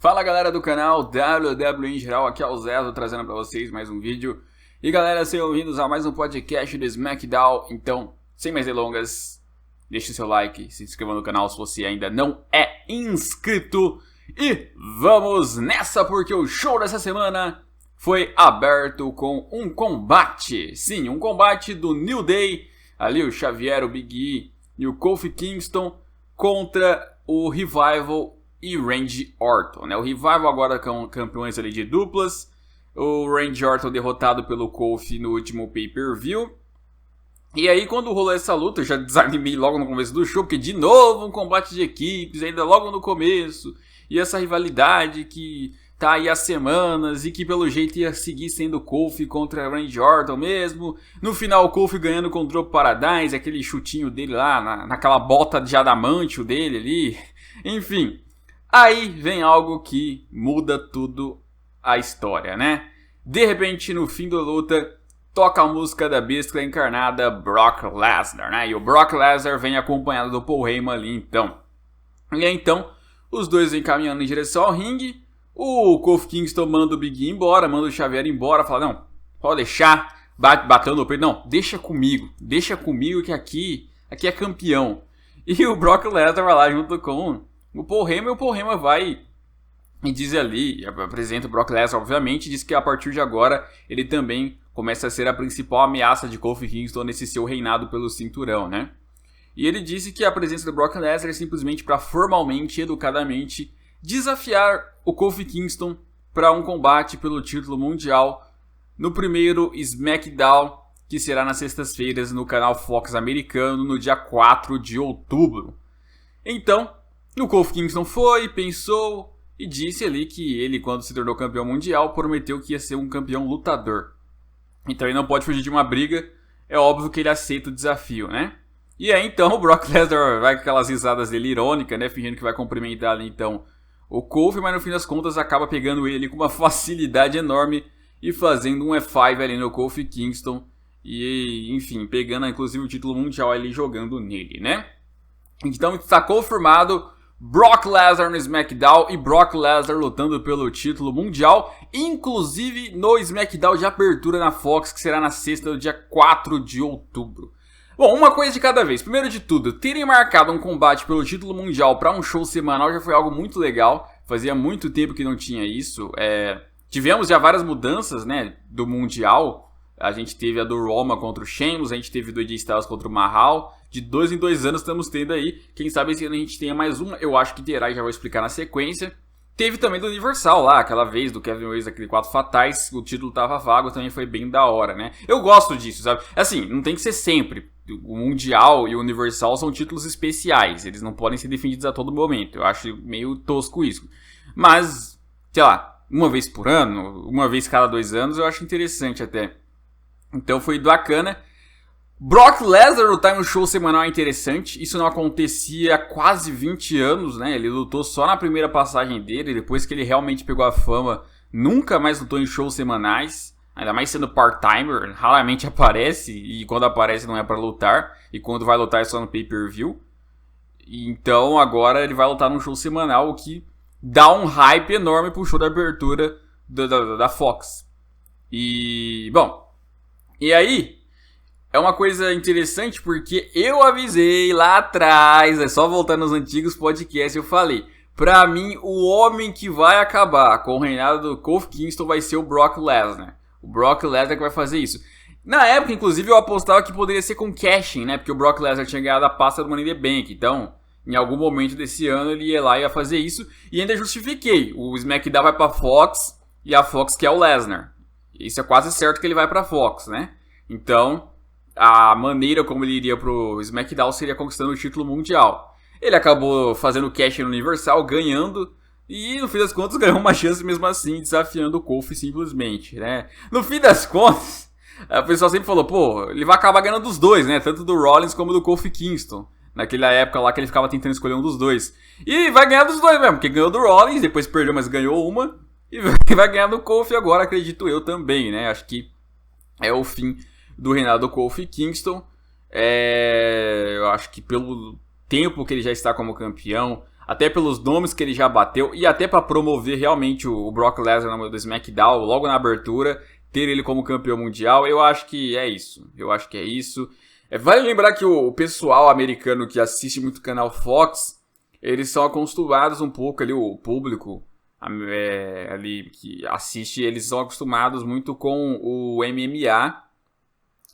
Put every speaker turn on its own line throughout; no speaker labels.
Fala galera do canal WWE em geral, aqui é o Zé, trazendo pra vocês mais um vídeo. E galera, sejam bem-vindos a mais um podcast do SmackDown. Então, sem mais delongas, deixe seu like, se inscreva no canal se você ainda não é inscrito. E vamos nessa, porque o show dessa semana foi aberto com um combate. Sim, um combate do New Day, ali o Xavier, o Big E e o Kofi Kingston contra o Revival e Randy Orton, né? O Revival agora com campeões ali de duplas. O Randy Orton derrotado pelo Kofi no último pay-per-view. E aí quando rolou essa luta, eu já desanimei logo no começo do show, porque de novo um combate de equipes, ainda logo no começo. E essa rivalidade que tá aí há semanas e que pelo jeito ia seguir sendo Kofi contra Randy Orton mesmo. No final o Kofi ganhando com o Drop Paradise, aquele chutinho dele lá, naquela bota de adamantio dele ali. Enfim. Aí vem algo que muda tudo a história, né? De repente, no fim da luta, toca a música da besta encarnada Brock Lesnar, né? E o Brock Lesnar vem acompanhado do Paul Heyman ali, então. E aí, então, os dois vêm caminhando em direção ao ringue. O Kofi Kingston manda o Big E embora, manda o Xavier embora, fala, não, pode deixar, batendo no peito, não, deixa comigo que aqui é campeão. E o Brock Lesnar vai lá junto com o Paul Heyman, e o Paul Heyman vai e diz ali, apresenta o Brock Lesnar, obviamente, diz que a partir de agora ele também começa a ser a principal ameaça de Kofi Kingston nesse seu reinado pelo cinturão, né? E ele disse que a presença do Brock Lesnar é simplesmente para formalmente, educadamente, desafiar o Kofi Kingston para um combate pelo título mundial no primeiro SmackDown, que será nas sextas-feiras no canal Fox americano, no dia 4 de outubro. Então, o Kofi Kingston foi, pensou e disse ali que ele, quando se tornou campeão mundial, prometeu que ia ser um campeão lutador. Então ele não pode fugir de uma briga, é óbvio que ele aceita o desafio, né? E aí então o Brock Lesnar vai com aquelas risadas dele irônicas, né? Fingindo que vai cumprimentar ali então o Kofi, mas no fim das contas acaba pegando ele com uma facilidade enorme e fazendo um F5 ali no Kofi Kingston. E enfim, pegando inclusive o título mundial ali jogando nele, né? Então está confirmado Brock Lesnar no SmackDown e Brock Lesnar lutando pelo título mundial, inclusive no SmackDown de abertura na Fox, que será na sexta, do dia 4 de outubro. Bom, uma coisa de cada vez. Primeiro de tudo, terem marcado um combate pelo título mundial para um show semanal já foi algo muito legal. Fazia muito tempo que não tinha isso. Tivemos já várias mudanças, né, do mundial. A gente teve a do Roman contra o Sheamus, a gente teve do AJ Styles contra o Mahal. De 2 em 2 anos estamos tendo aí. Quem sabe esse ano a gente tenha mais uma. Eu acho que terá e já vou explicar na sequência. Teve também do Universal lá, aquela vez do Kevin Owens, aquele 4 fatais. O título tava vago, também foi bem da hora, né? Eu gosto disso, sabe? Assim, não tem que ser sempre. O Mundial e o Universal são títulos especiais. Eles não podem ser defendidos a todo momento. Eu acho meio tosco isso. Mas, sei lá, uma vez por ano, uma vez cada 2 anos, eu acho interessante até. Então foi bacana. Brock Lesnar lutar em um show semanal é interessante. Isso não acontecia há quase 20 anos, né? Ele lutou só na primeira passagem dele. Depois que ele realmente pegou a fama, nunca mais lutou em shows semanais. Ainda mais sendo part-timer, raramente aparece. E quando aparece não é pra lutar. E quando vai lutar é só no pay-per-view. Então agora ele vai lutar num show semanal, o que dá um hype enorme pro show da abertura da Fox. E, bom... E aí, é uma coisa interessante porque eu avisei lá atrás, é só voltar nos antigos podcasts, eu falei, pra mim o homem que vai acabar com o reinado do Kofi Kingston vai ser o Brock Lesnar. O Brock Lesnar que vai fazer isso. Na época, inclusive, eu apostava que poderia ser com Cashin, né? Porque o Brock Lesnar tinha ganhado a pasta do Money in the Bank, então... Em algum momento desse ano ele ia lá e ia fazer isso. E ainda justifiquei, o SmackDown vai pra Fox e a Fox quer o Lesnar. Isso é quase certo que ele vai pra Fox, né? Então, a maneira como ele iria pro SmackDown seria conquistando o título mundial. Ele acabou fazendo cash no Universal, ganhando, e no fim das contas ganhou uma chance mesmo assim, desafiando o Kofi simplesmente, né? No fim das contas, o pessoal sempre falou, pô, ele vai acabar ganhando dos dois, né? Tanto do Rollins como do Kofi Kingston. Naquela época lá que ele ficava tentando escolher um dos dois. E vai ganhar dos dois mesmo, porque ganhou do Rollins, depois perdeu, mas ganhou uma. E vai ganhar do Kofi agora, acredito eu também, né? Acho que é o fim do reinado do Kofi Kingston. Eu acho que pelo tempo que ele já está como campeão, até pelos nomes que ele já bateu e até para promover realmente o Brock Lesnar no SmackDown, logo na abertura, ter ele como campeão mundial. Eu acho que é isso. Vale lembrar que o pessoal americano que assiste muito o canal Fox, eles são acostumados um pouco ali, o público ali que assiste, eles são acostumados muito com o MMA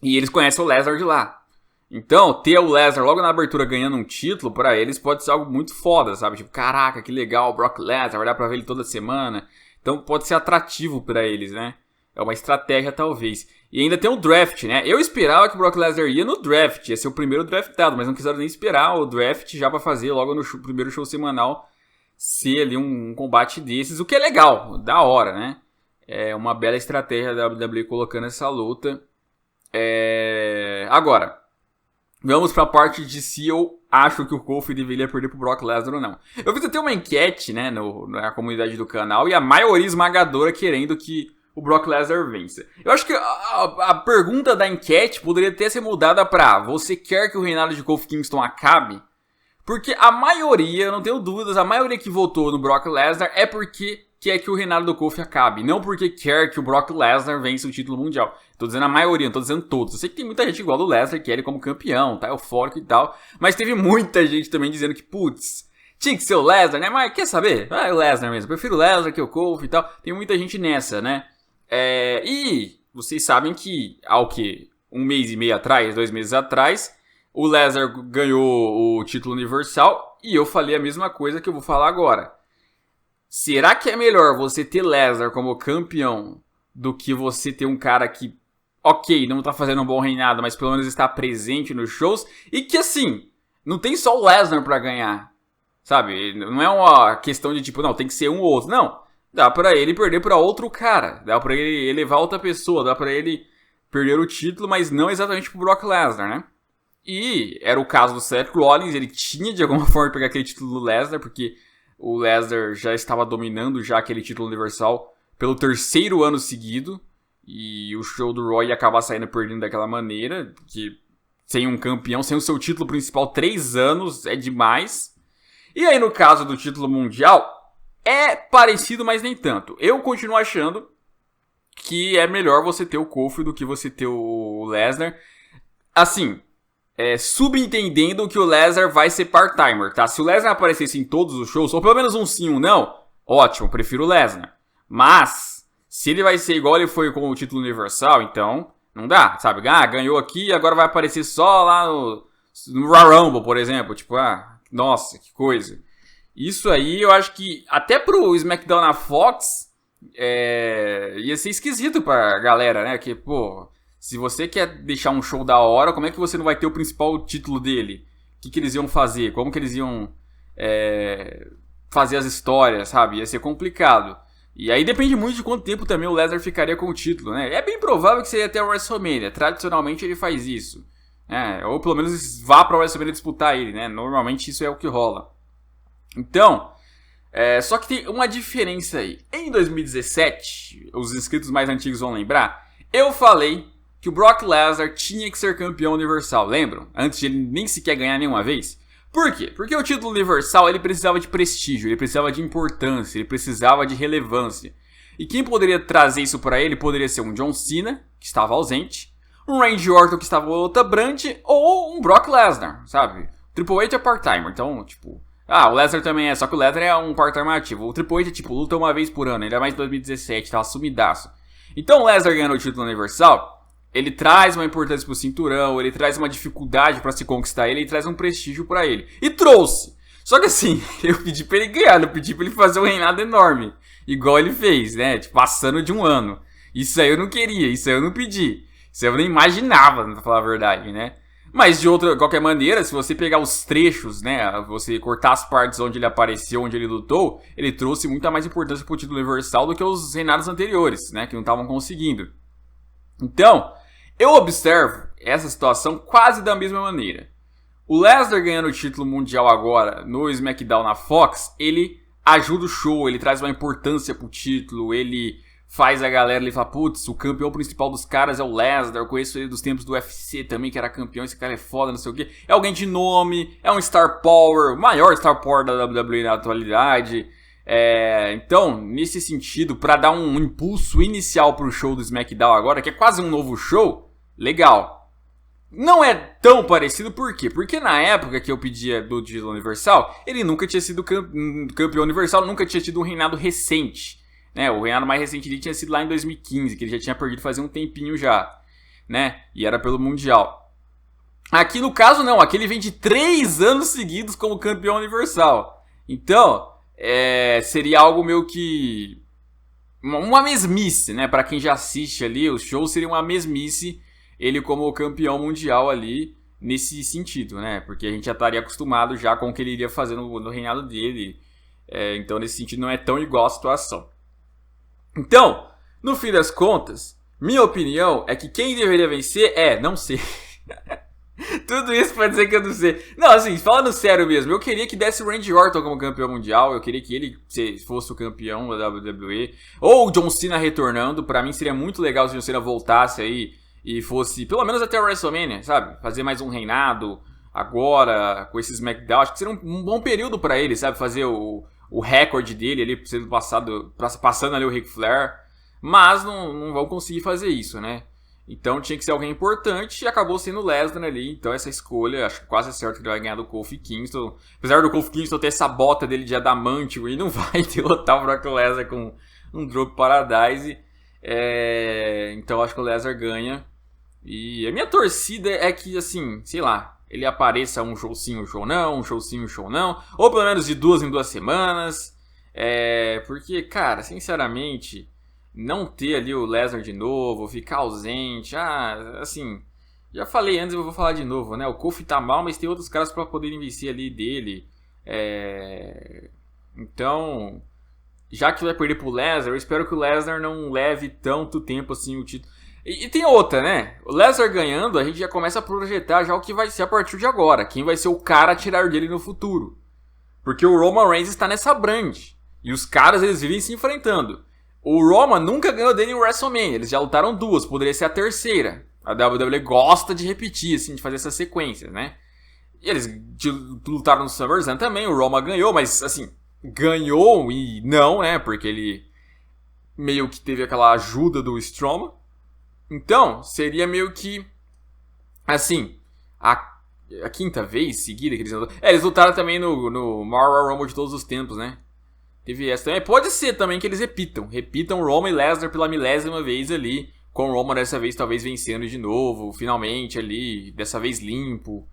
e eles conhecem o Lesnar de lá. Então, ter o Lesnar logo na abertura ganhando um título, pra eles pode ser algo muito foda, sabe? Tipo, caraca, que legal, o Brock Lesnar, vai dar pra ver ele toda semana. Então pode ser atrativo pra eles, né? É uma estratégia, talvez. E ainda tem o draft, né? Eu esperava que o Brock Lesnar ia no draft, ia ser o primeiro draftado, mas não quiseram nem esperar o draft já pra fazer logo no primeiro show semanal ser ali um combate desses, o que é legal, da hora, né? É uma bela estratégia da WWE colocando essa luta. Agora, vamos pra parte de se eu acho que o Kofi deveria perder pro Brock Lesnar ou não. Eu fiz até uma enquete, né, na comunidade do canal, e a maioria esmagadora querendo que o Brock Lesnar vença. Eu acho que a pergunta da enquete poderia até ser mudada pra: você quer que o reinado de Kofi Kingston acabe? Porque a maioria, não tenho dúvidas, a maioria que votou no Brock Lesnar é porque quer que o reinado do Kofi acabe, não porque quer que o Brock Lesnar vença o título mundial. Tô dizendo a maioria, não tô dizendo todos. Eu sei que tem muita gente igual do Lesnar, que quer ele como campeão, tá eufórico e tal, mas teve muita gente também dizendo que, putz, tinha que ser o Lesnar, né? Mas quer saber? É o Lesnar mesmo, prefiro o Lesnar que o Kofi e tal. Tem muita gente nessa, né? E vocês sabem que, um mês e meio atrás, 2 meses atrás, o Lesnar ganhou o título universal e eu falei a mesma coisa que eu vou falar agora. Será que é melhor você ter Lesnar como campeão do que você ter um cara que, ok, não tá fazendo um bom reinado, mas pelo menos está presente nos shows? E que assim, não tem só o Lesnar pra ganhar, sabe? Não é uma questão de tipo, não, tem que ser um ou outro. Não, dá pra ele perder pra outro cara, dá pra ele elevar outra pessoa, dá pra ele perder o título, mas não exatamente pro Brock Lesnar, né? E era o caso do Seth Rollins, ele tinha de alguma forma pegar aquele título do Lesnar, porque o Lesnar já estava dominando já aquele título universal pelo 3º ano seguido, e o show do Roy ia acabar saindo perdendo daquela maneira, que sem um campeão, sem o seu título principal 3 anos, é demais. E aí no caso do título mundial, é parecido, mas nem tanto. Eu continuo achando que é melhor você ter o Kofi do que você ter o Lesnar. Assim, subentendendo que o Lesnar vai ser part-timer, tá? Se o Lesnar aparecesse em todos os shows, ou pelo menos um sim, um não, ótimo, prefiro o Lesnar. Mas, se ele vai ser igual ele foi com o título universal, então não dá, sabe? Ganhou aqui, agora vai aparecer só lá no Royal Rumble, por exemplo. Tipo, nossa, que coisa. Isso aí eu acho que até pro SmackDown na Fox ia ser esquisito pra galera, né? Que, pô, se você quer deixar um show da hora, como é que você não vai ter o principal título dele? O que eles iam fazer? Como que eles iam fazer as histórias, sabe? Ia ser complicado. E aí depende muito de quanto tempo também o Lesnar ficaria com o título, né? É bem provável que seria até o WrestleMania. Tradicionalmente ele faz isso, né? Ou pelo menos vá pra WrestleMania disputar ele, né? Normalmente isso é o que rola. Então, só que tem uma diferença aí. Em 2017, os inscritos mais antigos vão lembrar, eu falei que o Brock Lesnar tinha que ser campeão universal, lembram? Antes de ele nem sequer ganhar nenhuma vez. Por quê? Porque o título universal ele precisava de prestígio, ele precisava de importância, ele precisava de relevância. E quem poderia trazer isso pra ele poderia ser um John Cena, que estava ausente, um Randy Orton, que estava outra Brand, ou um Brock Lesnar, sabe? O Triple H é part-timer, então, tipo... o Lesnar também só que o Lesnar é um part-timer ativo. O Triple H é, tipo, luta uma vez por ano, ainda mais em 2017, tava sumidaço. Então o Lesnar ganhando o título universal... Ele traz uma importância pro cinturão, ele traz uma dificuldade pra se conquistar ele traz um prestígio pra ele. E trouxe! Só que assim, eu pedi pra ele ganhar, não pedi pra ele fazer um reinado enorme. Igual ele fez, né? Tipo, passando de um ano. Isso aí eu não queria, isso aí eu não pedi. Isso aí eu nem imaginava, pra falar a verdade, né? Mas de qualquer maneira, se você pegar os trechos, né? Você cortar as partes onde ele apareceu, onde ele lutou, ele trouxe muita mais importância pro título universal do que os reinados anteriores, né? Que não estavam conseguindo. Então, eu observo essa situação quase da mesma maneira. O Lesnar ganhando o título mundial agora no SmackDown na Fox, ele ajuda o show, ele traz uma importância pro título, ele faz a galera ali falar, putz, o campeão principal dos caras é o Lesnar, eu conheço ele dos tempos do UFC também, que era campeão, esse cara é foda, não sei o que. É alguém de nome, é um Star Power, o maior Star Power da WWE na atualidade. Então, nesse sentido, pra dar um impulso inicial pro show do SmackDown agora, que é quase um novo show, legal. Não é tão parecido, por quê? Porque na época que eu pedia do título universal, ele nunca tinha sido campeão universal, nunca tinha tido um reinado recente. Né? O reinado mais recente dele tinha sido lá em 2015, que ele já tinha perdido fazia um tempinho já. Né? E era pelo Mundial. Aqui no caso não, aqui ele vem de 3 anos seguidos como campeão universal. Então, seria algo meio que... uma mesmice, né? Pra quem já assiste ali, o show seria uma mesmice... ele como campeão mundial ali, nesse sentido, né? Porque a gente já estaria acostumado já com o que ele iria fazer no reinado dele. Então, nesse sentido, não é tão igual a situação. Então, no fim das contas, minha opinião é que quem deveria vencer não sei. Tudo isso pra dizer que eu não sei. Não, assim, falando sério mesmo, eu queria que desse o Randy Orton como campeão mundial, eu queria que ele fosse o campeão da WWE, ou o John Cena retornando. Pra mim seria muito legal se o John Cena voltasse aí e fosse, pelo menos até o WrestleMania, sabe? Fazer mais um reinado agora, com esse SmackDown. Acho que seria um bom período pra ele, sabe? Fazer o recorde dele ali, sendo passando ali o Ric Flair. Mas não vão conseguir fazer isso, né? Então tinha que ser alguém importante e acabou sendo o Lesnar ali. Então essa escolha, acho quase certo que ele vai ganhar do Kofi Kingston. Apesar do Kofi Kingston ter essa bota dele de adamantio, ele não vai derrotar o Brock Lesnar com um Drop Paradise. Então acho que o Lesnar ganha. E a minha torcida é que, assim, sei lá, ele apareça um show sim, um show não, um show sim, um show não, ou pelo menos de 2 em 2 semanas. Porque, cara, sinceramente, não ter ali o Lesnar de novo, ficar ausente, assim, já falei antes e eu vou falar de novo, né? O Kofi tá mal, mas tem outros caras pra poderem vencer ali dele. Então, já que vai perder pro Lesnar, eu espero que o Lesnar não leve tanto tempo assim o título. E tem outra, né? O Lesnar ganhando, a gente já começa a projetar já o que vai ser a partir de agora. Quem vai ser o cara a tirar dele no futuro. Porque o Roman Reigns está nessa brand. E os caras, eles vivem se enfrentando. O Roman nunca ganhou dele em WrestleMania. Eles já lutaram 2, poderia ser a terceira. A WWE gosta de repetir, assim, de fazer essas sequências, né? E eles lutaram no SummerSlam também. O Roman ganhou, mas, assim, ganhou e não, né? Porque ele meio que teve aquela ajuda do Strowman. Então, seria meio que, assim, a 5ª vez seguida que eles lutaram. Eles lutaram também no Royal Rumble de todos os tempos, né? Teve essa também. Pode ser também que eles repitam Roman e Lesnar pela 1000ª vez ali, com o Roman dessa vez talvez vencendo de novo, finalmente ali, dessa vez limpo.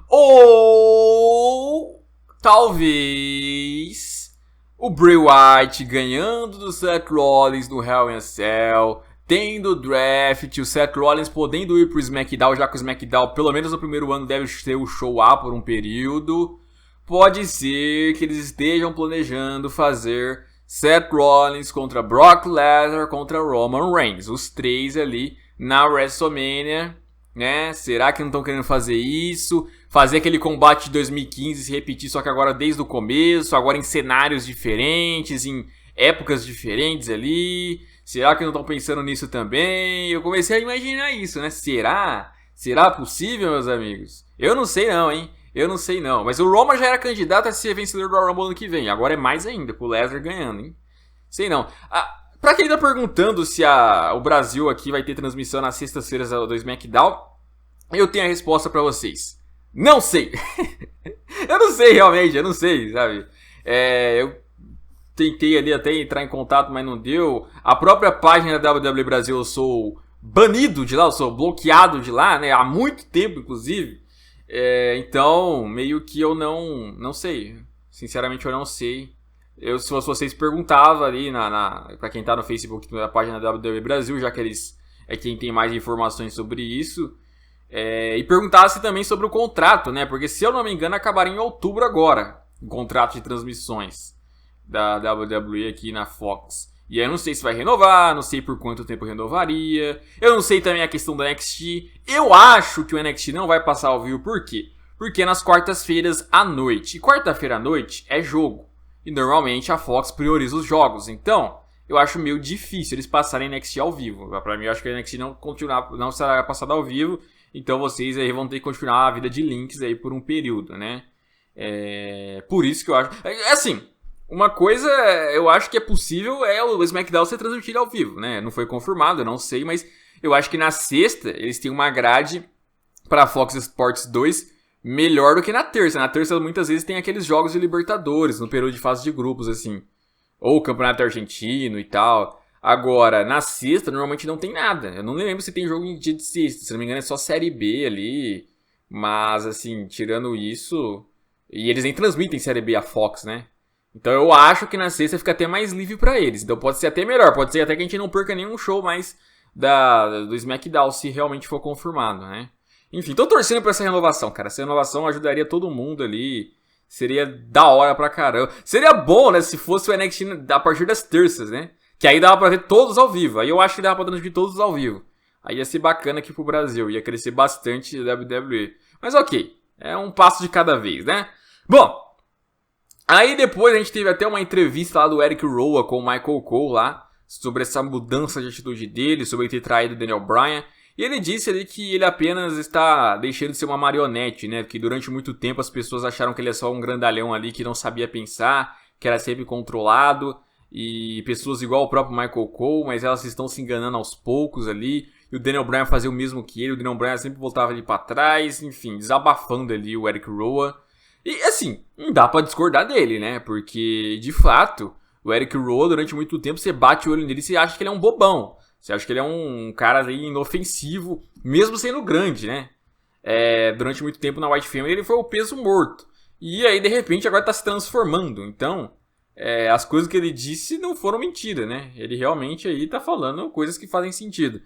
Ou talvez o Bray Wyatt ganhando do Seth Rollins no Hell in a Cell, tendo o draft, o Seth Rollins podendo ir pro SmackDown, já que o SmackDown, pelo menos no primeiro ano, deve ter o show A por um período. Pode ser que eles estejam planejando fazer Seth Rollins contra Brock Lesnar contra Roman Reigns. Os 3 ali na WrestleMania, né? Será que não estão querendo fazer isso? Fazer aquele combate de 2015 se repetir, só que agora desde o começo, agora em cenários diferentes, em épocas diferentes ali. Será que não estão pensando nisso também? Eu comecei a imaginar isso, né? Será? Será possível, meus amigos? Eu não sei não, hein? Eu não sei não. Mas o Roman já era candidato a ser vencedor do Royal Rumble ano que vem. Agora é mais ainda, com o Lesnar ganhando, hein? Sei não. Pra quem tá perguntando se o Brasil aqui vai ter transmissão nas sextas-feiras do SmackDown, eu tenho a resposta pra vocês. Não sei. Eu não sei realmente, eu não sei, sabe? Eu tentei ali até entrar em contato, mas não deu. A própria página da WWE Brasil eu sou banido de lá, eu sou bloqueado de lá, né? Há muito tempo, inclusive. Então, meio que eu não sei. Sinceramente, eu não sei. Se vocês perguntavam ali pra quem tá no Facebook da página da WWE Brasil, já que eles é quem tem mais informações sobre isso. E perguntasse também sobre o contrato, né? Porque se eu não me engano, acabaria em outubro agora. O contrato de transmissões da WWE aqui na Fox. E aí eu não sei se vai renovar, não sei por quanto tempo renovaria. Eu não sei também a questão do NXT. Eu acho que o NXT não vai passar ao vivo, por quê? Porque é nas quartas-feiras à noite. E quarta-feira à noite é jogo. E normalmente a Fox prioriza os jogos. Então,
eu acho meio difícil eles passarem NXT ao vivo. Pra mim, eu acho que a NXT não será passada ao vivo, então vocês aí vão ter que continuar a vida de links aí por um período, né? Por isso que eu acho... Assim, uma coisa eu acho que é possível é o SmackDown ser transmitido ao vivo, né? Não foi confirmado, eu não sei, mas eu acho que na sexta eles têm uma grade para Fox Sports 2 melhor do que na terça. Na terça muitas vezes tem aqueles jogos de Libertadores, no período de fase de grupos, assim. Ou o Campeonato Argentino e tal. Agora, na sexta, normalmente não tem nada. Eu não lembro se tem jogo em dia de sexta. Se não me engano, é só Série B ali. Mas, assim, tirando isso... E eles nem transmitem Série B a Fox, né? Então eu acho que na sexta fica até mais livre pra eles. Então pode ser até melhor. Pode ser até que a gente não perca nenhum show mais do SmackDown, se realmente for confirmado, né? Enfim, tô torcendo pra essa renovação, cara. Essa renovação ajudaria todo mundo ali... Seria da hora pra caramba. Seria bom, né, se fosse o NXT a partir das terças, né? Que aí dava pra ver todos ao vivo. Aí eu acho que dava pra transmitir todos ao vivo. Aí ia ser bacana aqui pro Brasil. Ia crescer bastante a WWE. Mas ok, é um passo de cada vez, né? Bom, aí depois a gente teve até uma entrevista lá do Eric Rowan com o Michael Cole lá. Sobre essa mudança de atitude dele, sobre ele ter traído o Daniel Bryan. E ele disse ali que ele apenas está deixando de ser uma marionete, né? Que durante muito tempo as pessoas acharam que ele é só um grandalhão ali que não sabia pensar, que era sempre controlado. E pessoas igual o próprio Michael Cole, mas elas estão se enganando aos poucos ali. E o Daniel Bryan fazia o mesmo que ele, o Daniel Bryan sempre voltava ali pra trás, enfim, desabafando ali o Eric Rowan. E assim, não dá pra discordar dele, né? Porque, de fato, o Eric Rowan durante muito tempo você bate o olho nele e você acha que ele é um bobão. Você acha que ele é um cara aí inofensivo, mesmo sendo grande, né? Durante muito tempo na White Family ele foi o peso morto. E aí, de repente, agora tá se transformando. Então, as coisas que ele disse não foram mentira, né? Ele realmente aí tá falando coisas que fazem sentido.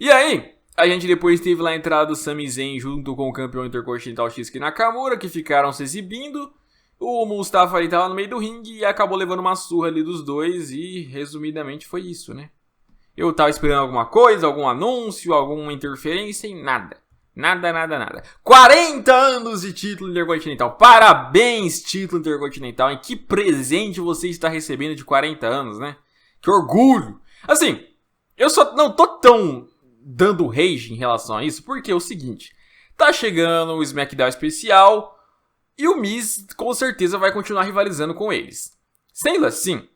E aí, a gente depois teve lá a entrada do Sami Zayn junto com o campeão intercontinental Shinsuke Nakamura, que ficaram se exibindo. O Mustafa ali tava no meio do ringue e acabou levando uma surra ali dos dois. E, resumidamente, foi isso, né? Eu tava esperando alguma coisa, algum anúncio, alguma interferência e nada. Nada. 40 anos de título intercontinental. Parabéns, título intercontinental. E que presente você está recebendo de 40 anos, né? Que orgulho. Assim, eu só não tô tão dando rage em relação a isso, porque é o seguinte. Tá chegando o SmackDown especial e o Miz com certeza vai continuar rivalizando com eles. Sendo assim,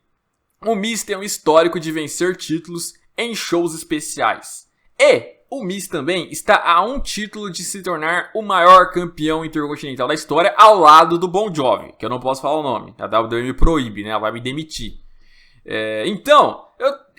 o Miz tem um histórico de vencer títulos em shows especiais. E o Miz também está a um título de se tornar o maior campeão intercontinental da história, ao lado do Bon Jovi, que eu não posso falar o nome. A WWE me proíbe, né? Ela vai me demitir. Então,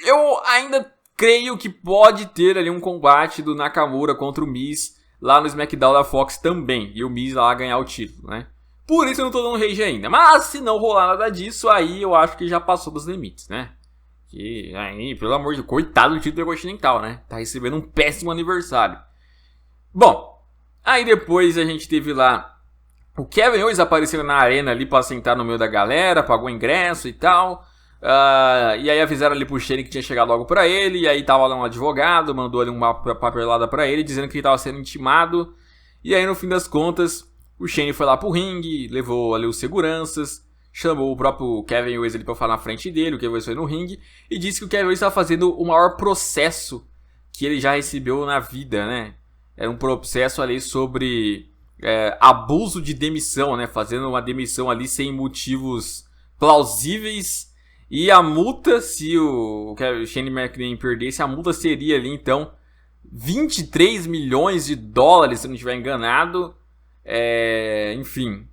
eu ainda creio que pode ter ali um combate do Nakamura contra o Miz lá no SmackDown da Fox também. E o Miz lá ganhar o título, né? Por isso eu não tô dando rage ainda. Mas se não rolar nada disso, aí eu acho que já passou dos limites, né? Que aí, pelo amor de Deus, coitado do título intercontinental, né? Tá recebendo um péssimo aniversário. Bom, aí depois a gente teve lá o Kevin Owens aparecendo na arena ali pra sentar no meio da galera, pagou ingresso e tal. E aí avisaram ali pro Shane que tinha chegado logo pra ele. E aí tava lá um advogado, mandou ali uma papelada pra ele, dizendo que ele tava sendo intimado. E aí no fim das contas, o Shane foi lá pro ringue, levou ali os seguranças, chamou o próprio Kevin Owens ali pra falar na frente dele, o Kevin Owens foi no ringue, e disse que o Kevin Owens estava fazendo o maior processo que ele já recebeu na vida, né? Era um processo ali sobre abuso de demissão, né? Fazendo uma demissão ali sem motivos plausíveis. E a multa, se o Shane McMahon perdesse, a multa seria ali, então, 23 milhões de dólares, se eu não estiver enganado. Enfim.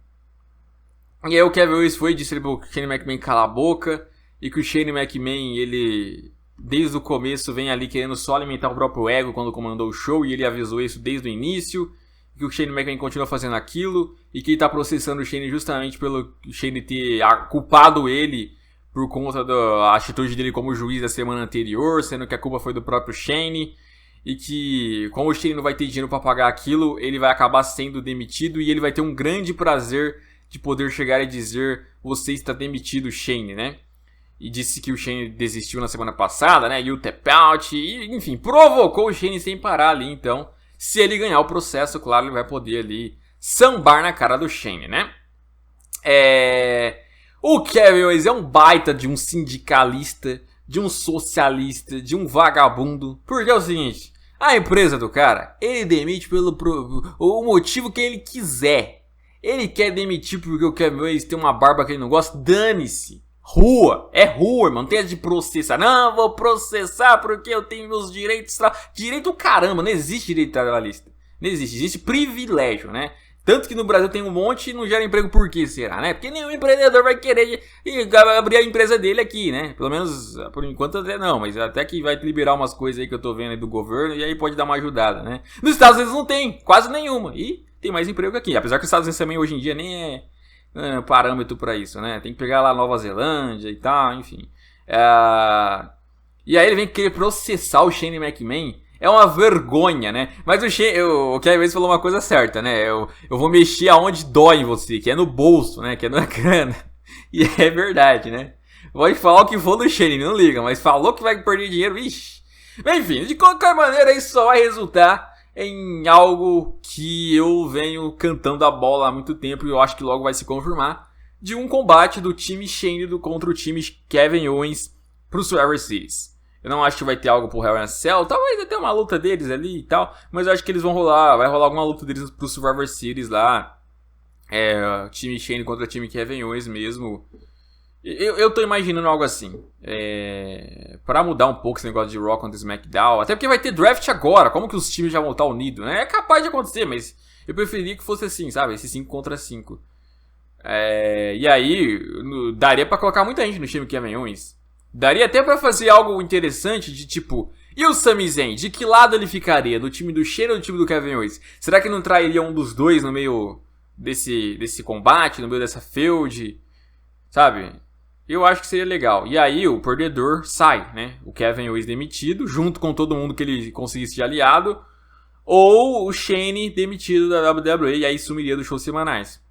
E aí o Kevin Owens foi e disse pro Shane McMahon calar a boca. E que o Shane McMahon, ele, desde o começo, vem ali querendo só alimentar o próprio ego quando comandou o show. E ele avisou isso desde o início. Que o Shane McMahon continua fazendo aquilo. E que ele tá processando o Shane justamente pelo Shane ter culpado ele por conta da atitude dele como juiz da semana anterior, sendo que a culpa foi do próprio Shane. E que, como o Shane não vai ter dinheiro para pagar aquilo, ele vai acabar sendo demitido. E ele vai ter um grande prazer de poder chegar e dizer: você está demitido, Shane, né? E disse que o Shane desistiu na semana passada, né? E o tap out, e enfim, provocou o Shane sem parar ali. Então, se ele ganhar o processo, claro, ele vai poder ali sambar na cara do Shane, né? O Kevin Owens é um baita de um sindicalista, de um socialista, de um vagabundo. Porque é o seguinte, a empresa do cara, ele demite o motivo que ele quiser. Ele quer demitir porque o Kevin Owens tem uma barba que ele não gosta, dane-se. Rua, é rua, irmão, não tem de processar. Não, vou processar porque eu tenho meus direitos. Direito caramba, não existe direito trabalhista. Não existe, existe privilégio, né? Tanto que no Brasil tem um monte e não gera emprego, por que será, né? Porque nenhum empreendedor vai querer abrir a empresa dele aqui, né? Pelo menos, por enquanto até não, mas até que vai liberar umas coisas aí que eu tô vendo aí do governo e aí pode dar uma ajudada, né? Nos Estados Unidos não tem, quase nenhuma, e tem mais emprego que aqui. Apesar que os Estados Unidos também hoje em dia nem é parâmetro pra isso, né? Tem que pegar lá Nova Zelândia e tal, enfim. E aí ele vem querer processar o Shane McMahon. É uma vergonha, né? Mas o Kevin Owens falou uma coisa certa, né? Eu vou mexer aonde dói em você, que é no bolso, né? Que é na grana. E é verdade, né? Pode falar o que for do Shane, não liga. Mas falou que vai perder dinheiro, ixi. Enfim, de qualquer maneira, isso só vai resultar em algo que eu venho cantando a bola há muito tempo e eu acho que logo vai se confirmar. De um combate do time Shane contra o time Kevin Owens pro Survivor Series. Eu não acho que vai ter algo pro Hell in a Cell. Talvez até uma luta deles ali e tal. Mas eu acho que eles vão rolar. Vai rolar alguma luta deles pro Survivor Series lá. Time Shane contra time Kevin Owens mesmo. Eu tô imaginando algo assim. Pra mudar um pouco esse negócio de Raw contra SmackDown. Até porque vai ter draft agora. Como que os times já vão estar unidos, né? É capaz de acontecer, mas eu preferia que fosse assim, sabe? Esse 5 contra 5. E aí, daria pra colocar muita gente no time Kevin Owens. Daria até pra fazer algo interessante de tipo... E o Sami Zayn? De que lado ele ficaria? Do time do Shane ou do time do Kevin Owens? Será que não trairia um dos dois no meio desse combate? No meio dessa feud? Sabe? Eu acho que seria legal. E aí o perdedor sai, né? O Kevin Owens demitido, junto com todo mundo que ele conseguisse de aliado. Ou o Shane demitido da WWE e aí sumiria dos shows semanais.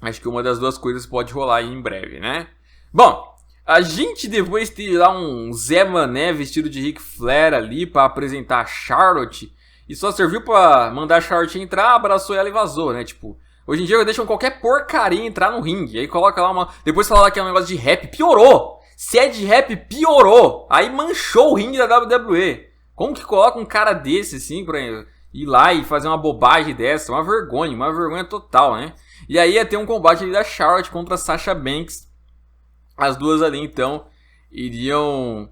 Acho que uma das duas coisas pode rolar aí em breve, né? Bom... A gente depois teve lá um Zé Mané vestido de Ric Flair ali pra apresentar a Charlotte. E só serviu pra mandar a Charlotte entrar, abraçou ela e vazou, né? Tipo, hoje em dia deixam qualquer porcaria entrar no ringue. Aí coloca lá uma... Depois fala lá que é um negócio de rap, piorou! Se é de rap, piorou! Aí manchou o ringue da WWE. Como que coloca um cara desse assim pra ir lá e fazer uma bobagem dessa? Uma vergonha total, né? E aí ia ter um combate ali da Charlotte contra a Sasha Banks. As duas ali, então, iriam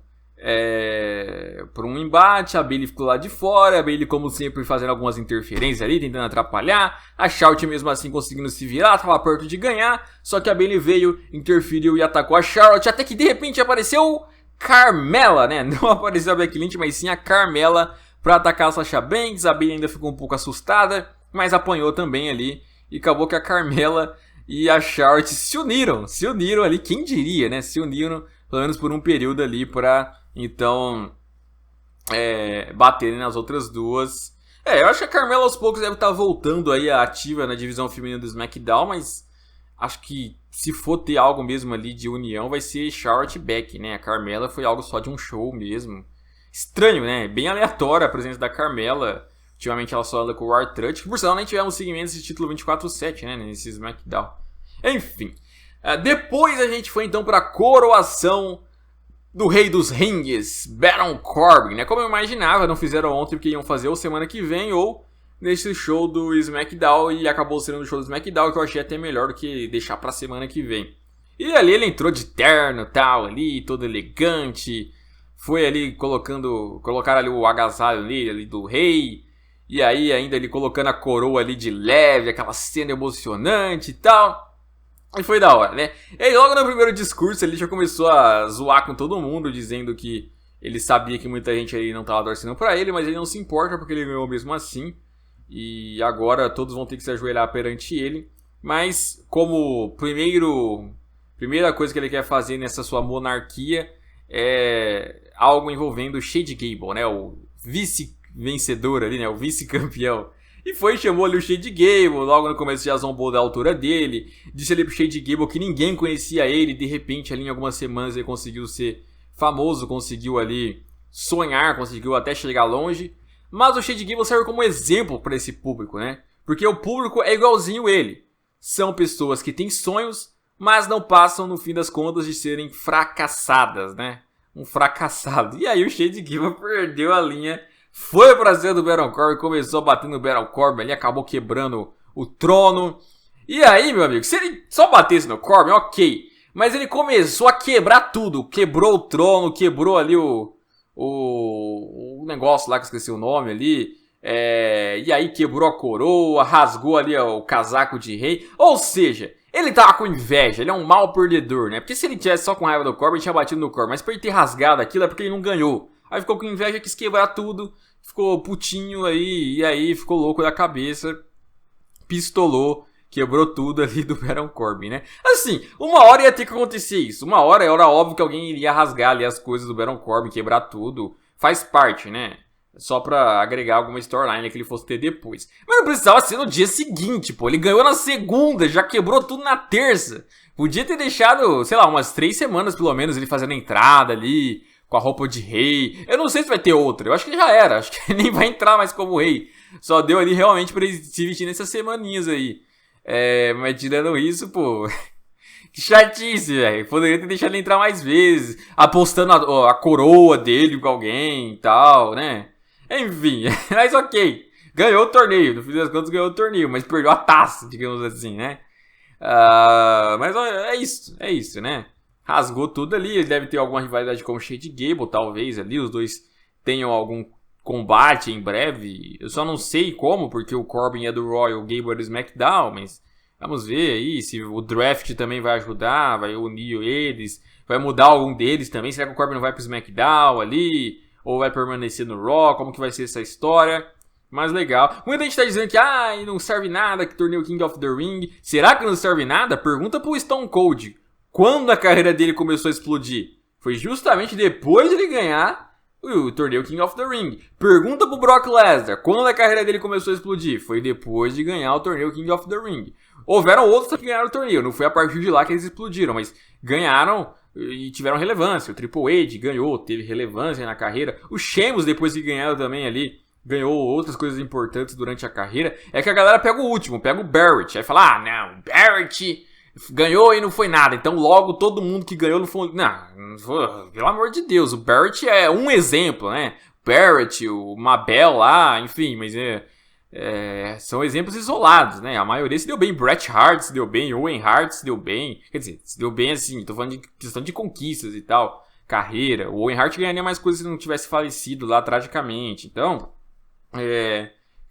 por um embate. A Bayley ficou lá de fora. A Bayley, como sempre, fazendo algumas interferências ali, tentando atrapalhar. A Charlotte, mesmo assim, conseguindo se virar. Estava perto de ganhar. Só que a Bayley veio, interferiu e atacou a Charlotte. Até que, de repente, apareceu Carmella, né? Não apareceu a Becky Lynch, mas sim a Carmella para atacar a Sasha Banks. A Bayley ainda ficou um pouco assustada, mas apanhou também ali. E acabou que a Carmella... E a Charlotte se uniram ali, quem diria, né? Se uniram, pelo menos por um período ali, pra, então, baterem nas outras duas. Eu acho que a Carmella aos poucos deve estar voltando aí ativa na divisão feminina do SmackDown, mas acho que se for ter algo mesmo ali de união, vai ser Charlotte e Becky, né? A Carmella foi algo só de um show mesmo. Estranho, né? Bem aleatória a presença da Carmella. Ultimamente ela só anda com o R-Truth, que por sinal nem tivemos seguimento desse título 24/7, né, nesse SmackDown. Enfim, depois a gente foi então para a coroação do Rei dos Rings, Baron Corbin, né? Como eu imaginava, não fizeram ontem porque iam fazer ou semana que vem ou nesse show do SmackDown e acabou sendo o show do SmackDown, que eu achei até melhor do que deixar para semana que vem. E ali ele entrou de terno tal ali, todo elegante, foi ali colocaram ali o agasalho ali do rei. E aí ainda ele colocando a coroa ali de leve, aquela cena emocionante e tal. E foi da hora, né? E aí logo no primeiro discurso ele já começou a zoar com todo mundo, dizendo que ele sabia que muita gente aí não tava torcendo pra ele, mas ele não se importa porque ele ganhou mesmo assim. E agora todos vão ter que se ajoelhar perante ele. Mas como primeira coisa que ele quer fazer nessa sua monarquia é algo envolvendo Chad Gable, né? O vice-vencedor ali, né? O vice-campeão. E chamou ali o Chad Gable, logo no começo já zombou da altura dele. Disse ali pro Chad Gable que ninguém conhecia ele. De repente ali em algumas semanas ele conseguiu ser famoso, conseguiu ali sonhar, conseguiu até chegar longe. Mas o Chad Gable serve como exemplo para esse público, né? Porque o público é igualzinho ele. São pessoas que têm sonhos, mas não passam no fim das contas de serem fracassadas, né? um fracassado. E aí o Shade Giva perdeu a linha, foi pra cima do Baron Corbin, começou a bater no Baron Corbin ali, acabou quebrando o trono. E aí, meu amigo, se ele só batesse no Corbin, ok. Mas ele começou a quebrar tudo. Quebrou o trono, quebrou ali o negócio lá que eu esqueci o nome ali. E aí quebrou a coroa, rasgou ali o casaco de rei. Ou seja, ele tava com inveja, ele é um mau perdedor, né? Porque se ele tivesse só com raiva do Corbin, ele tinha batido no Corbin. Mas por ele ter rasgado aquilo é porque ele não ganhou. Aí ficou com inveja, quis quebrar tudo. Ficou putinho aí, e aí ficou louco da cabeça. Pistolou, quebrou tudo ali do Baron Corbin, né? Assim, uma hora ia ter que acontecer isso. Uma hora era óbvio que alguém iria rasgar ali as coisas do Baron Corbin, quebrar tudo. Faz parte, né? Só pra agregar alguma storyline que ele fosse ter depois. Mas não precisava ser no dia seguinte, pô. Ele ganhou na segunda, já quebrou tudo na terça. Podia ter deixado, sei lá, umas 3 semanas pelo menos ele fazendo a entrada ali, com a roupa de rei. Eu não sei se vai ter outra, eu acho que já era. Acho que ele nem vai entrar mais como rei. Só deu ali realmente pra ele se vestir nessas semaninhas aí. Mas tirando isso, pô... Que chatice, velho. Poderia ter deixado ele entrar mais vezes. Apostando a coroa dele com alguém e tal, né? Enfim, mas ok. Ganhou o torneio. No fim das contas, ganhou o torneio. Mas perdeu a taça, digamos assim, né? Mas é isso, né? Rasgou tudo ali. Ele deve ter alguma rivalidade com o Shade Gable, talvez ali. Os dois tenham algum combate em breve. Eu só não sei como, porque o Corbin é do Raw e o Gable é do SmackDown, mas vamos ver aí se o draft também vai ajudar, vai unir eles, vai mudar algum deles também. Será que o Corbin não vai pro SmackDown ali? Ou vai permanecer no Raw? Como que vai ser essa história? Mas legal. Muita gente tá dizendo que não serve nada, que torneio King of the Ring. Será que não serve nada? Pergunta pro Stone Cold. Quando a carreira dele começou a explodir? Foi justamente depois de ele ganhar o torneio King of the Ring. Pergunta pro Brock Lesnar. Quando a carreira dele começou a explodir? Foi depois de ganhar o torneio King of the Ring. Houveram outros que ganharam o torneio. Não foi a partir de lá que eles explodiram, mas ganharam e tiveram relevância. O Triple H ganhou, teve relevância na carreira. O Sheamus, depois que ganharam também ali, ganhou outras coisas importantes durante a carreira. É que a galera pega o último, pega o Barrett. Aí fala, não, o Barrett ganhou e não foi nada. Então logo todo mundo que ganhou não foi... Não foi, pelo amor de Deus, o Barrett é um exemplo, né? Barrett, o Mabel lá, enfim, mas são exemplos isolados, né? A maioria se deu bem. Bret Hart se deu bem, Owen Hart se deu bem. Quer dizer, se deu bem assim, tô falando de questão de conquistas e tal, carreira. O Owen Hart ganharia mais coisas se não tivesse falecido lá tragicamente. Então,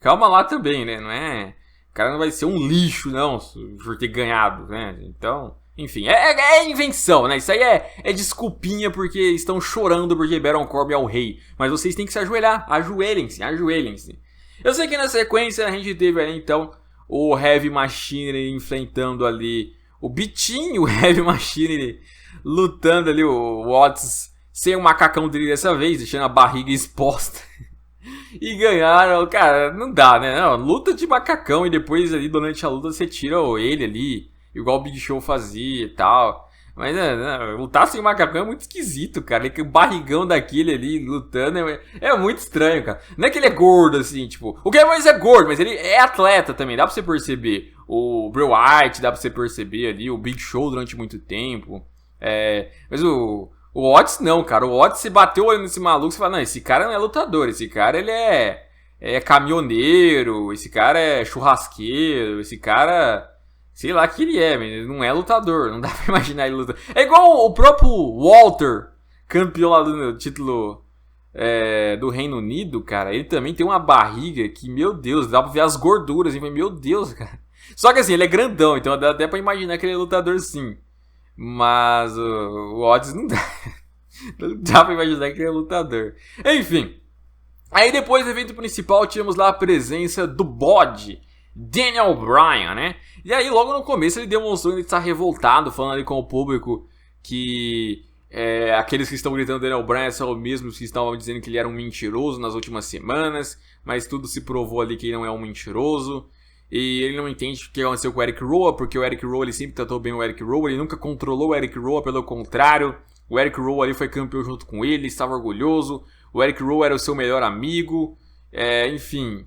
calma lá também, né? Não é... O cara não vai ser um lixo, não, por ter ganhado, né? Então, enfim, é invenção, né? Isso aí é desculpinha porque estão chorando porque Baron Corbin é o rei. Mas vocês têm que se ajoelhar, ajoelhem-se. Eu sei que na sequência a gente teve ali então o Heavy Machinery enfrentando ali o Bitinho, o Heavy Machinery lutando ali o Otis sem o macacão dele dessa vez, deixando a barriga exposta. E ganharam, cara, não dá, né? Não, luta de macacão e depois ali durante a luta você tira ele ali, igual o Big Show fazia e tal. Mas lutar sem macacão é muito esquisito, cara. Que o barrigão daquele ali lutando é muito estranho, cara. Não é que ele é gordo assim, tipo. O Kevin Owens é gordo, mas ele é atleta também, dá pra você perceber. O Bray Wyatt dá pra você perceber ali, o Big Show durante muito tempo. Mas o Otis não, cara. O Otis se bateu olhando nesse maluco, você fala, não, esse cara não é lutador, esse cara ele é caminhoneiro, esse cara é churrasqueiro, esse cara... Sei lá que ele mas ele não é lutador, não dá pra imaginar ele lutando. É igual o próprio Walter, campeão lá do título do Reino Unido, cara. Ele também tem uma barriga que, meu Deus, dá pra ver as gorduras, assim, meu Deus, cara. Só que assim, ele é grandão, então dá até pra imaginar que ele é lutador sim. Mas o Otis não dá. Não dá pra imaginar que ele é lutador. Enfim. Aí depois do evento principal, tínhamos lá a presença do bode, Daniel Bryan, né? E aí logo no começo ele demonstrou que ele está revoltado, falando ali com o público que aqueles que estão gritando Daniel Bryan são os mesmos que estavam dizendo que ele era um mentiroso nas últimas semanas, mas tudo se provou ali que ele não é um mentiroso. E ele não entende o que aconteceu com o Eric Rowan, porque o Eric Rowan ele sempre tratou bem o Eric Rowan, ele nunca controlou o Eric Rowan, pelo contrário, o Eric Rowan ali foi campeão junto com ele, estava orgulhoso, o Eric Rowan era o seu melhor amigo, enfim.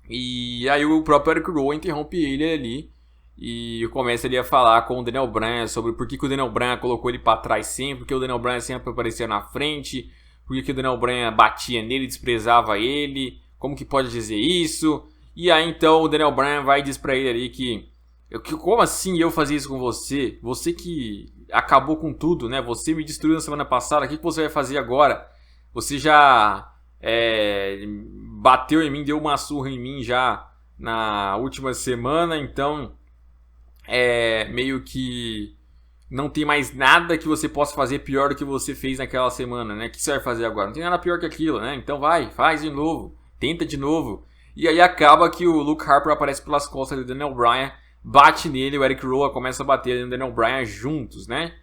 E aí o próprio Eric Rowan interrompe ele ali e começa ali a falar com o Daniel Bryan sobre por que o Daniel Bryan colocou ele pra trás sempre, porque o Daniel Bryan sempre aparecia na frente, por que o Daniel Bryan batia nele, desprezava ele, como que pode dizer isso? E aí então o Daniel Bryan vai e diz pra ele ali que como assim eu fazer isso com você? Você que acabou com tudo, né? Você me destruiu na semana passada, o que você vai fazer agora? Você já bateu em mim, deu uma surra em mim já na última semana, então meio que não tem mais nada que você possa fazer pior do que você fez naquela semana, né? O que você vai fazer agora? Não tem nada pior que aquilo, né? Então vai, faz de novo, tenta de novo. E aí acaba que o Luke Harper aparece pelas costas do Daniel Bryan, bate nele, o Eric Rowan começa a bater no Daniel Bryan juntos, né?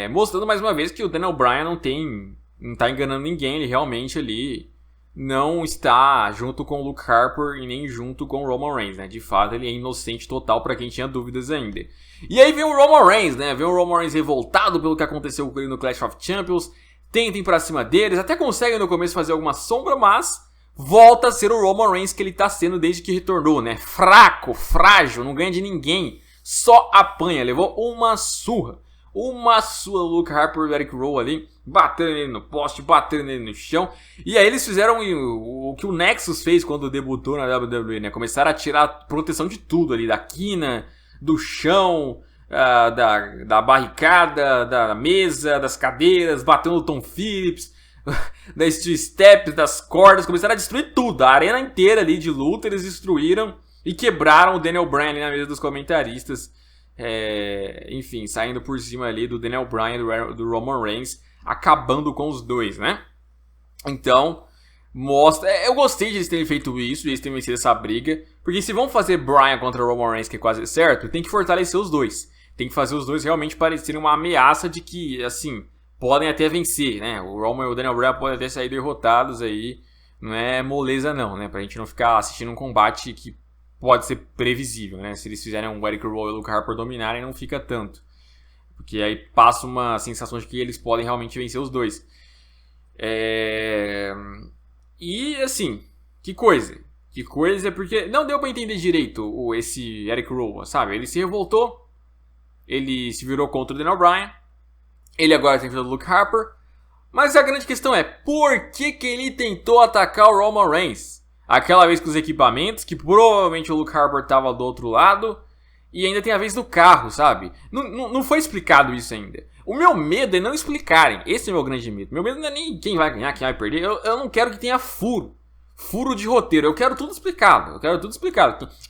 Mostrando mais uma vez que o Daniel Bryan não tá enganando ninguém, ele realmente ali não está junto com o Luke Harper e nem junto com o Roman Reigns, né? De fato, ele é inocente total pra quem tinha dúvidas ainda. E aí vem o Roman Reigns, né? Vem o Roman Reigns revoltado pelo que aconteceu com ele no Clash of Champions, tenta ir pra cima deles, até consegue no começo fazer alguma sombra, mas volta a ser o Roman Reigns que ele tá sendo desde que retornou, né? Fraco, frágil, não ganha de ninguém, só apanha, levou uma surra do Luke Harper e Eric Rowan ali, batendo ele no poste, batendo ele no chão. E aí eles fizeram o que o Nexus fez quando debutou na WWE, né? Começaram a tirar proteção de tudo ali, da quina, do chão, da barricada, da mesa, das cadeiras, batendo o Tom Phillips, da Steel Steps, das cordas, começaram a destruir tudo. A arena inteira ali de luta eles destruíram e quebraram o Daniel Bryan ali na mesa dos comentaristas. Enfim, saindo por cima ali do Daniel Bryan e do Roman Reigns, acabando com os dois, né? Então, mostra... eu gostei de eles terem feito isso, de eles terem vencido essa briga, porque se vão fazer Bryan contra Roman Reigns, que é quase certo, tem que fortalecer os dois. Tem que fazer os dois realmente parecerem uma ameaça de que, assim, podem até vencer, né? O Roman e o Daniel Bryan podem até sair derrotados aí, não é moleza não, né? Pra gente não ficar assistindo um combate que pode ser previsível, né? Se eles fizerem um Eric Rowan e o Luke Harper dominarem, não fica tanto. Porque aí passa uma sensação de que eles podem realmente vencer os dois. E assim, que coisa. Que coisa, porque não deu pra entender direito esse Eric Rowan, sabe? Ele se revoltou, ele se virou contra o Daniel Bryan, ele agora tem que fazer o Luke Harper. Mas a grande questão é, por que ele tentou atacar o Roman Reigns? Aquela vez com os equipamentos, que provavelmente o Luke Harper tava do outro lado. E ainda tem a vez do carro, sabe? Não foi explicado isso ainda. O meu medo é não explicarem. Esse é o meu grande medo. Meu medo não é nem quem vai ganhar, quem vai perder. Eu não quero que tenha furo. Furo de roteiro. Eu quero tudo explicado.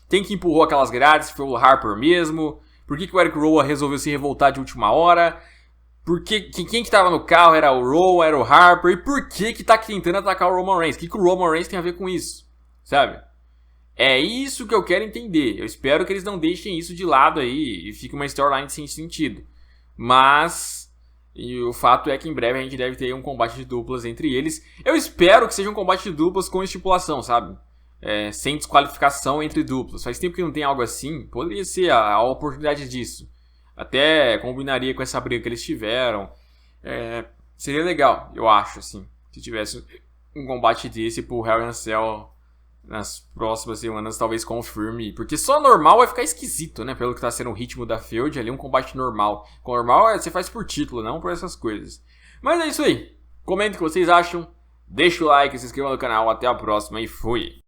Quem que empurrou aquelas grades? Foi o Harper mesmo? Por que o Eric Rowan resolveu se revoltar de última hora? Quem que tava no carro era o Rowan, era o Harper? E por que tá tentando atacar o Roman Reigns? O que o Roman Reigns tem a ver com isso? Sabe? É isso que eu quero entender. Eu espero que eles não deixem isso de lado aí e fique uma storyline sem sentido. Mas o fato é que em breve a gente deve ter um combate de duplas entre eles. Eu espero que seja um combate de duplas com estipulação, sabe? Sem desqualificação entre duplas. Faz tempo que não tem algo assim. Poderia ser a oportunidade disso. Até combinaria com essa briga que eles tiveram. Seria legal, eu acho, assim. Se tivesse um combate desse pro Hell in a Cell nas próximas semanas, talvez confirme. Porque só normal vai ficar esquisito, né? Pelo que tá sendo o ritmo da feud, ali um combate normal. Com normal você faz por título, não por essas coisas. Mas é isso aí. Comentem o que vocês acham. Deixa o like, se inscreva no canal. Até a próxima e fui!